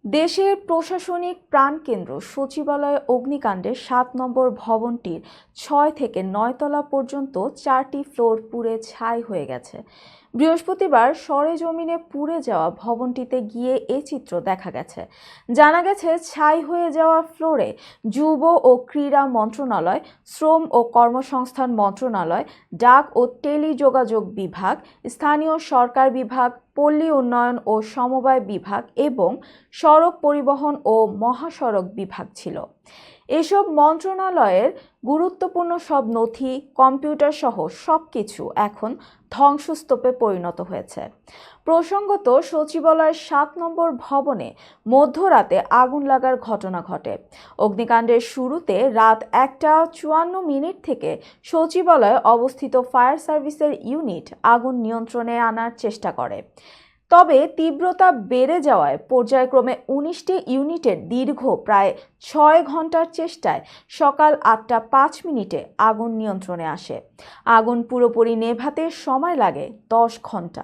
দেশের প্রশাসনিক প্রাণকেন্দ্র সচিবালয় অগ্নিকাণ্ডে ৭ নম্বর ভবনটির ৬ থেকে ৯ তলা পর্যন্ত ৪টি ফ্লোর পুড়ে ছাই হয়ে গেছে। বৃহস্পতিবার সরেজমিনে পুড়ে যাওয়া ভবনটিতে গিয়ে এ চিত্র দেখা গেছে। জানা গেছে, ছাই হয়ে যাওয়া ফ্লোরে যুব ও ক্রীড়া মন্ত্রণালয়, শ্রম ও কর্মসংস্থান মন্ত্রণালয়, ডাক ও টেলিযোগাযোগ বিভাগ, স্থানীয় সরকার বিভাগ, পল্লী উন্নয়ন ও সমবায় বিভাগ এবং সড়ক পরিবহন ও মহাসড়ক বিভাগ ছিল। এসব মন্ত্রণালয়ের গুরুত্বপূর্ণ সব নথি, কম্পিউটার সহ সবকিছু এখন ধ্বংসস্তূপে পরিণত হয়েছে। প্রসঙ্গত, সচিবালয়ের ৭ নম্বর ভবনে মধ্যরাতে আগুন লাগার ঘটনা ঘটে। অগ্নিকাণ্ডের শুরুতে রাত ১টা ৫৪ থেকে সচিবালয়ে অবস্থিত ফায়ার সার্ভিসের ইউনিট আগুন নিয়ন্ত্রণে আনার চেষ্টা করে। তবে তীব্রতা বেড়ে যাওয়ায় পর্যায়ক্রমে ১৯টি ইউনিটের দীর্ঘ প্রায় ৬ ঘন্টার চেষ্টায় সকাল ৮টা ৫ আগুন নিয়ন্ত্রণে আসে। আগুন পুরোপুরি নেভাতে সময় লাগে ১০ ঘন্টা।